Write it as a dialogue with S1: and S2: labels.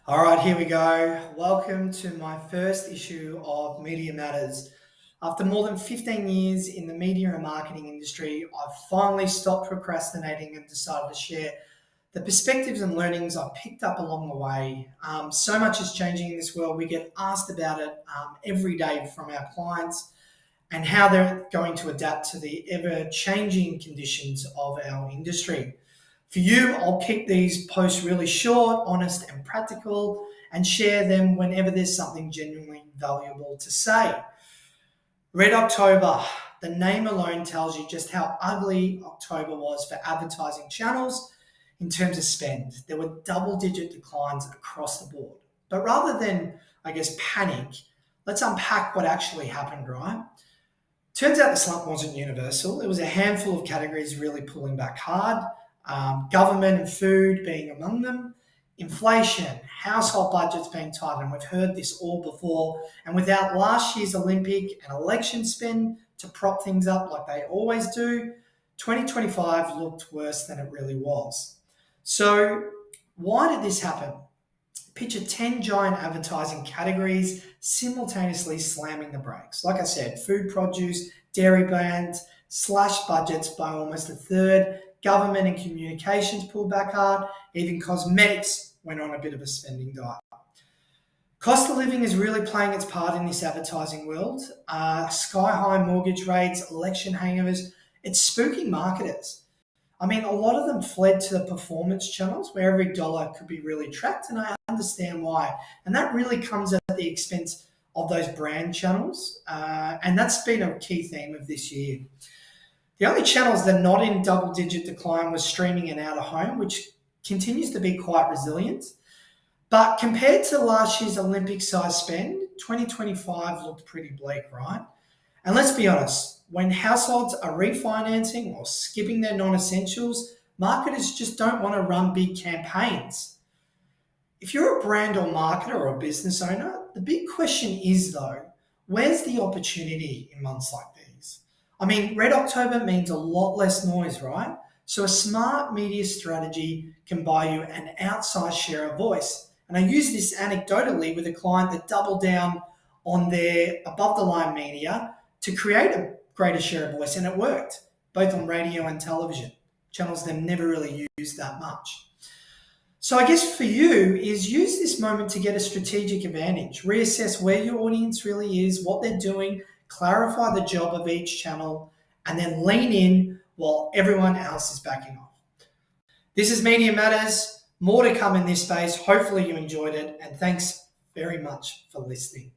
S1: All right, here we go. Welcome to my first issue of Media Matters. After more than 15 years in the media and marketing industry, I've finally stopped procrastinating and decided to share the perspectives and learnings I've picked up along the way. So much is changing in this world. We get asked about it every day from our clients and how they're going to adapt to the ever-changing conditions of our industry. For you, I'll keep these posts really short, honest, and practical, and share them whenever there's something genuinely valuable to say. Red October. The name alone tells you just how ugly October was for advertising channels in terms of spend. There were double-digit declines across the board. But rather than, panic, let's unpack what actually happened, right? Turns out the slump wasn't universal. It was a handful of categories really pulling back hard. Government and food being among them, inflation, household budgets being tightened, and we've heard this all before. And without last year's Olympic and election spend to prop things up like they always do, 2025 looked worse than it really was. So why did this happen? Picture 10 giant advertising categories simultaneously slamming the brakes. Like I said, food produce, dairy brands slashed budgets by almost a third. Government and communications pulled back hard. Even cosmetics went on a bit of a spending diet. Cost of living is really playing its part in this advertising world. Sky-high mortgage rates, election hangovers, it's spooking marketers. A lot of them fled to the performance channels where every dollar could be really tracked, and I understand why. And that really comes at the expense of those brand channels, and that's been a key theme of this year. The only channels that are not in double-digit decline was streaming and out-of-home, which continues to be quite resilient. But compared to last year's Olympic-sized spend, 2025 looked pretty bleak, right? And let's be honest, when households are refinancing or skipping their non-essentials, marketers just don't want to run big campaigns. If you're a brand or marketer or a business owner, the big question is, though, where's the opportunity in months like these? Red October means a lot less noise, right? So a smart media strategy can buy you an outsized share of voice. And I use this anecdotally with a client that doubled down on their above-the-line media to create a greater share of voice, and it worked, both on radio and television, channels they've never really used that much. So I guess for you is use this moment to get a strategic advantage, reassess where your audience really is, what they're doing, clarify the job of each channel, and then lean in while everyone else is backing off. This is Media Matters. More to come in this space. Hopefully you enjoyed it, and thanks very much for listening.